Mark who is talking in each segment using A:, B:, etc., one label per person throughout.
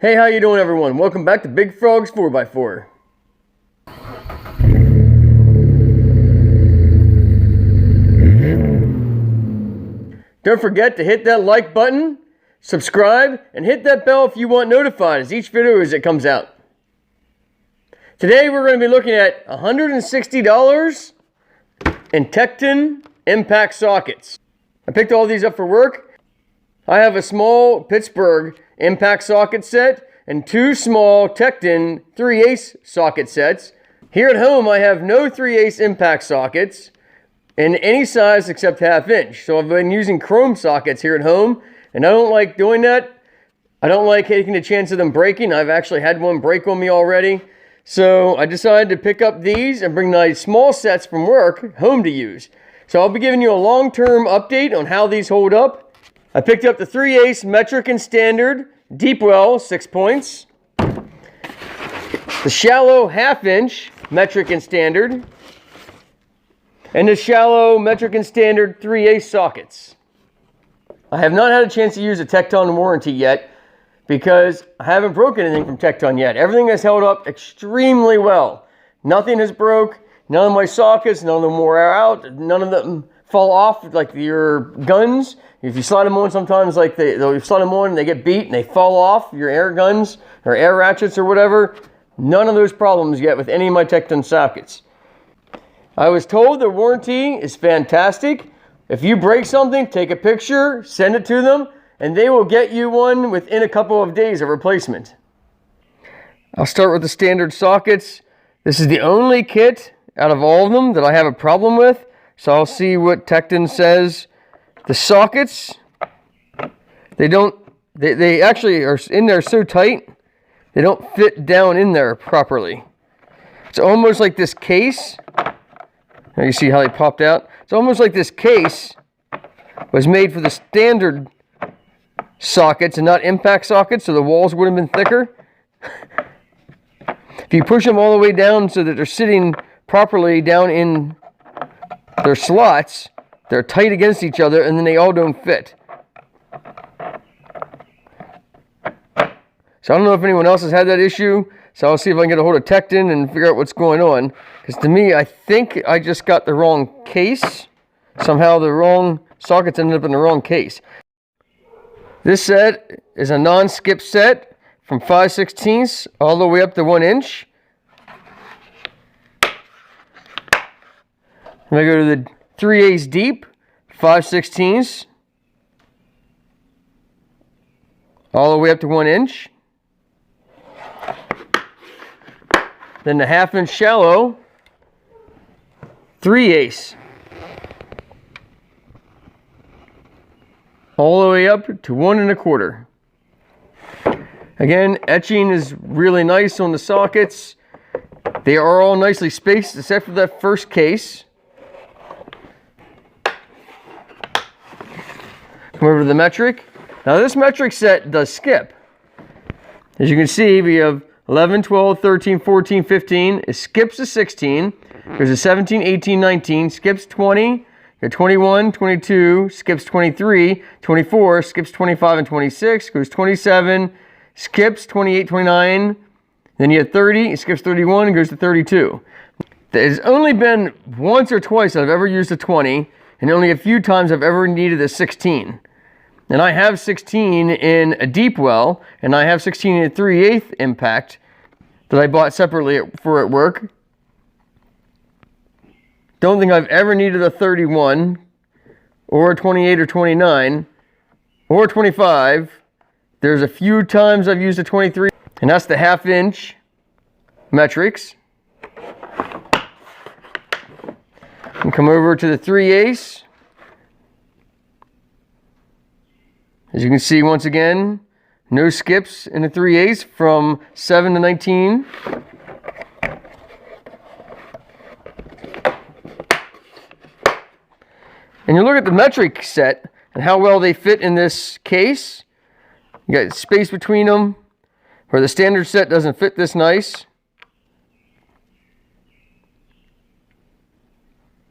A: Hey, how you doing everyone? Welcome back to Big Frog's 4x4. Don't forget to hit that like button, subscribe, and hit that bell if you want notified as each video as it comes out. Today we're going to be looking at $160 in Tekton impact sockets. I picked all these up for work. I have a small Pittsburgh impact socket set and two small Tekton 3/8 socket sets. Here at home I have no 3/8 impact sockets in any size except 1/2 inch. So I've been using chrome sockets here at home, and I don't like doing that. I don't like taking the chance of them breaking. I've actually had one break on me already. So I decided to pick up these and bring my small sets from work home to use. So I'll be giving you a long-term update on how these hold up. I picked up the 3/8 metric and standard deep well 6 points, the shallow 1/2 inch metric and standard, and the shallow metric and standard 3/8 sockets. I have not had a chance to use a Tekton warranty yet because I haven't broken anything from Tekton yet. Everything has held up extremely well. Nothing has broke. None of my sockets, none of them wore out. None of them fall off like your guns. If you slide them on, sometimes like they'll slide them on and they get beat and they fall off, your air guns or air ratchets or whatever. None of those problems yet with any of my Tekton sockets. I was told the warranty is fantastic. If you break something, take a picture, send it to them, and they will get you one within a couple of days of replacement. I'll start with the standard sockets. This is the only kit out of all of them that I have a problem with, so I'll see what Tekton says. The sockets, they actually are in there so tight, they don't fit down in there properly. It's almost like this case. Now you see how they popped out? It's almost like this case was made for the standard sockets and not impact sockets, so the walls would have been thicker. If you push them all the way down so that they're sitting properly down in their slots, they're tight against each other and then they all don't fit. So I don't know if anyone else has had that issue, so I'll see if I can get a hold of Tekton and figure out what's going on. Because to me, I think I just got the wrong case. Somehow the wrong sockets ended up in the wrong case. This set is a non-skip set from 5/16 all the way up to 1 inch. I'm going to go to the 3/8 deep, 5/16 all the way up to 1 inch. Then the 1/2 inch shallow, 3/8 all the way up to 1 1/4. Again, etching is really nice on the sockets. They are all nicely spaced except for that first case. Come over to the metric. Now this metric set does skip. As you can see, we have 11, 12, 13, 14, 15. It skips to 16. There's a 17, 18, 19. Skips 20. You got 21, 22. Skips 23. 24. Skips 25 and 26. Goes 27. Skips 28, 29. Then you have 30. It skips 31 and goes to 32. There's only been once or twice I've ever used a 20. And only a few times I've ever needed a 16. And I have 16 in a deep well, and I have 16 in a 3/8 impact that I bought separately for at work. Don't think I've ever needed a 31, or a 28 or 29, or a 25. There's a few times I've used a 23, and that's the 1/2 inch metrics. And come over to the 3/8. As you can see, once again, no skips in the 3/8 from 7 to 19. And you look at the metric set and how well they fit in this case. You got space between them, where the standard set doesn't fit this nice.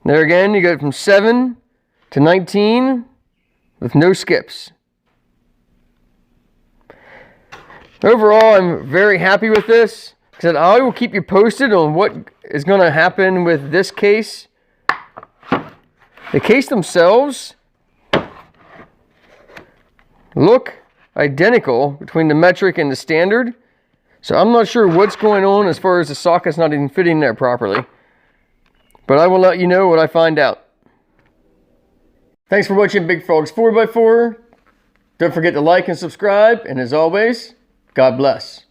A: There again, you go from 7 to 19 with no skips. Overall, I'm very happy with this. Because I will keep you posted on what is going to happen with this case. The case themselves look identical between the metric and the standard. So I'm not sure what's going on as far as the socket's not even fitting there properly. But I will let you know what I find out. Thanks for watching Big Frog's 4x4. Don't forget to like and subscribe. And as always, God bless.